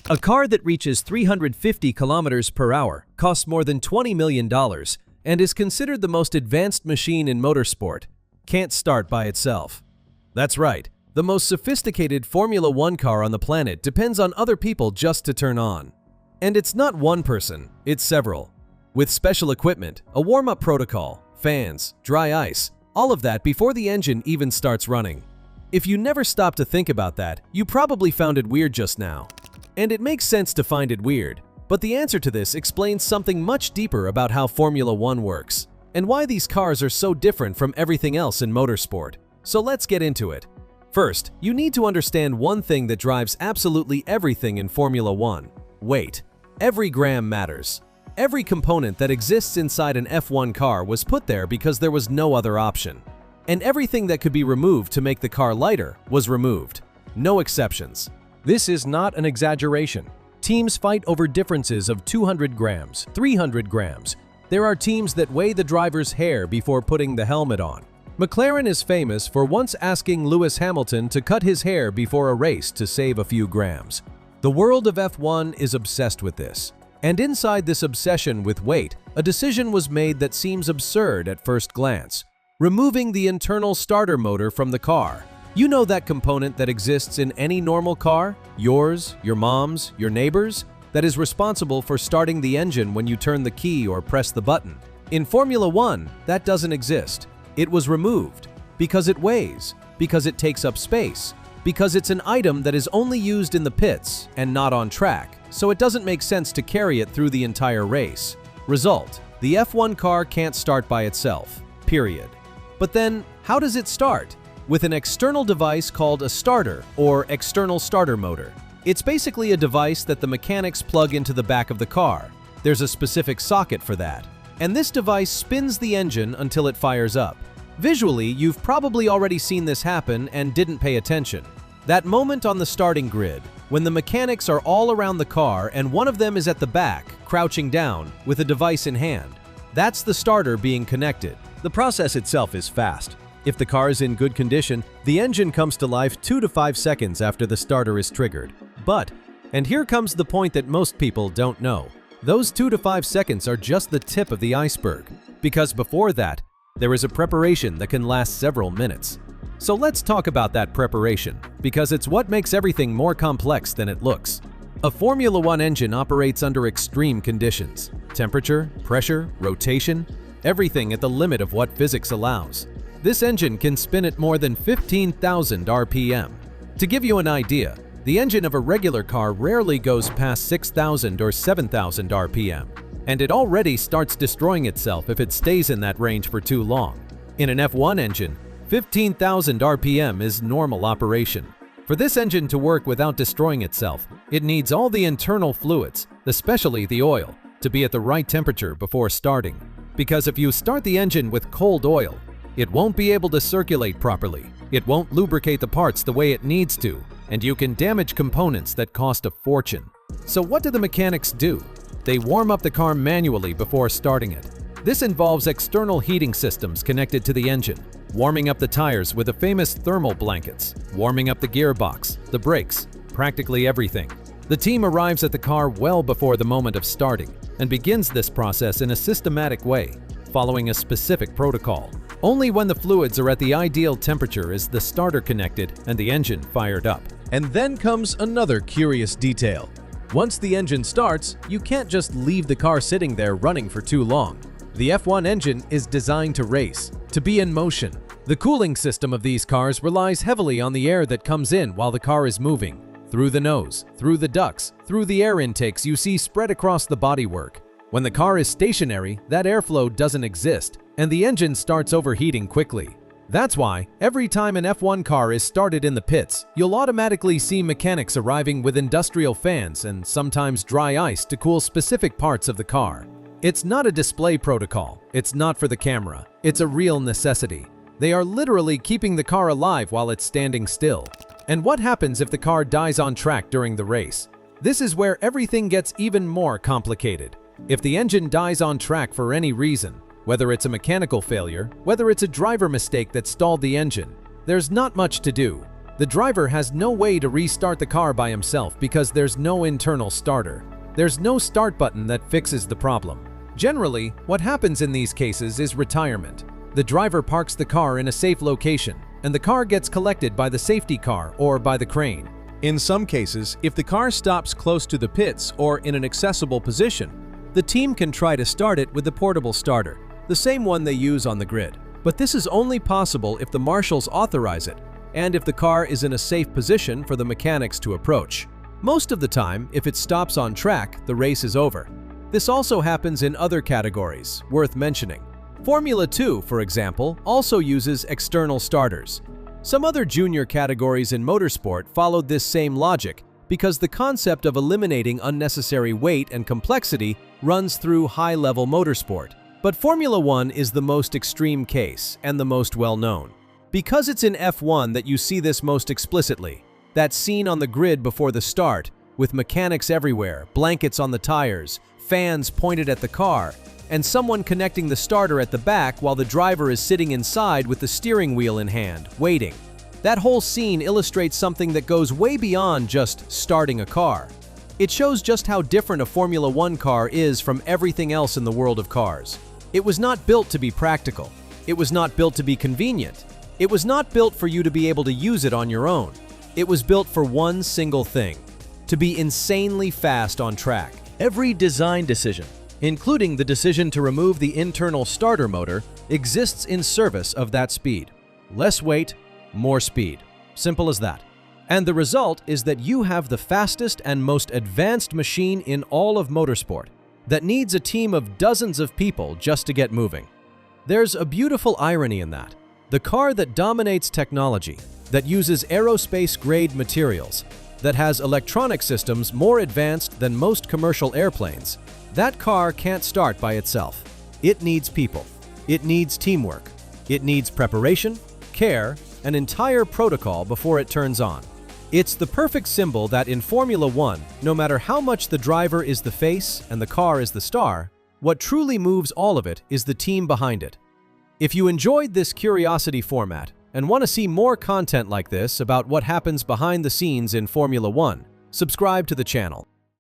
A car that reaches 350 kilometers per hour costs more than $20 million and is considered the most advanced machine in motorsport can't start by itself. That's right, the most sophisticated Formula One car on the planet depends on other people just to turn on. And it's not one person, it's several. With special equipment, a warm-up protocol, fans, dry ice, all of that before the engine even starts running. If you never stop to think about that, you probably found it weird just now. And it makes sense to find it weird, but the answer to this explains something much deeper about how Formula One works, and why these cars are so different from everything else in motorsport. So let's get into it. First, you need to understand one thing that drives absolutely everything in Formula One: weight. Every gram matters. Every component that exists inside an F1 car was put there because there was no other option. And everything that could be removed to make the car lighter was removed. No exceptions. This is not an exaggeration. Teams fight over differences of 200 grams, 300 grams. There are teams that weigh the driver's hair before putting the helmet on. McLaren is famous for once asking Lewis Hamilton to cut his hair before a race to save a few grams. The world of F1 is obsessed with this. And inside this obsession with weight, a decision was made that seems absurd at first glance: removing the internal starter motor from the car. You know that component that exists in any normal car? Yours, your mom's, your neighbor's? That is responsible for starting the engine when you turn the key or press the button. In Formula One, that doesn't exist. It was removed because it weighs, because it takes up space, because it's an item that is only used in the pits and not on track, so it doesn't make sense to carry it through the entire race. Result: the F1 car can't start by itself, period. But then, how does it start? With an external device called a starter or external starter motor. It's basically a device that the mechanics plug into the back of the car. There's a specific socket for that. And this device spins the engine until it fires up. Visually, you've probably already seen this happen and didn't pay attention. That moment on the starting grid, when the mechanics are all around the car and one of them is at the back, crouching down, with a device in hand. That's the starter being connected. The process itself is fast. If the car is in good condition, the engine comes to life 2 to 5 seconds after the starter is triggered. But, and here comes the point that most people don't know, those 2 to 5 seconds are just the tip of the iceberg, because before that, there is a preparation that can last several minutes. So let's talk about that preparation, because it's what makes everything more complex than it looks. A Formula One engine operates under extreme conditions: temperature, pressure, rotation, everything at the limit of what physics allows. This engine can spin at more than 15,000 RPM. To give you an idea, the engine of a regular car rarely goes past 6,000 or 7,000 RPM, and it already starts destroying itself if it stays in that range for too long. In an F1 engine, 15,000 RPM is normal operation. For this engine to work without destroying itself, it needs all the internal fluids, especially the oil, to be at the right temperature before starting. Because if you start the engine with cold oil, it won't be able to circulate properly, it won't lubricate the parts the way it needs to, and you can damage components that cost a fortune. So what do the mechanics do? They warm up the car manually before starting it. This involves external heating systems connected to the engine, warming up the tires with the famous thermal blankets, warming up the gearbox, the brakes, practically everything. The team arrives at the car well before the moment of starting and begins this process in a systematic way, following a specific protocol. Only when the fluids are at the ideal temperature is the starter connected and the engine fired up. And then comes another curious detail. Once the engine starts, you can't just leave the car sitting there running for too long. The F1 engine is designed to race, to be in motion. The cooling system of these cars relies heavily on the air that comes in while the car is moving. Through the nose, through the ducts, through the air intakes you see spread across the bodywork. When the car is stationary, that airflow doesn't exist, and the engine starts overheating quickly. That's why, every time an F1 car is started in the pits, you'll automatically see mechanics arriving with industrial fans and sometimes dry ice to cool specific parts of the car. It's not a display protocol, it's not for the camera, it's a real necessity. They are literally keeping the car alive while it's standing still. And what happens if the car dies on track during the race? This is where everything gets even more complicated. If the engine dies on track for any reason, whether it's a mechanical failure, whether it's a driver mistake that stalled the engine, there's not much to do. The driver has no way to restart the car by himself because there's no internal starter. There's no start button that fixes the problem. Generally, what happens in these cases is retirement. The driver parks the car in a safe location, and the car gets collected by the safety car or by the crane. In some cases, if the car stops close to the pits or in an accessible position, The team can try to start it with the portable starter, the same one they use on the grid. But this is only possible if the marshals authorize it and if the car is in a safe position for the mechanics to approach. Most of the time, if it stops on track, the race is over. This also happens in other categories, worth mentioning. Formula 2, for example, also uses external starters. Some other junior categories in motorsport followed this same logic because the concept of eliminating unnecessary weight and complexity runs through high-level motorsport. But Formula 1 is the most extreme case and the most well-known. Because it's in F1 that you see this most explicitly. That scene on the grid before the start, with mechanics everywhere, blankets on the tires, fans pointed at the car, and someone connecting the starter at the back while the driver is sitting inside with the steering wheel in hand, waiting. That whole scene illustrates something that goes way beyond just starting a car. It shows just how different a Formula 1 car is from everything else in the world of cars. It was not built to be practical. It was not built to be convenient. It was not built for you to be able to use it on your own. It was built for one single thing: to be insanely fast on track. Every design decision, including the decision to remove the internal starter motor, exists in service of that speed. Less weight, more speed. Simple as that. And the result is that you have the fastest and most advanced machine in all of motorsport that needs a team of dozens of people just to get moving. There's a beautiful irony in that. The car that dominates technology, that uses aerospace-grade materials, that has electronic systems more advanced than most commercial airplanes, that car can't start by itself. It needs people. It needs teamwork. It needs preparation, care, an entire protocol before it turns on. It's the perfect symbol that in Formula 1, no matter how much the driver is the face and the car is the star, what truly moves all of it is the team behind it. If you enjoyed this curiosity format and want to see more content like this about what happens behind the scenes in Formula 1, subscribe to the channel.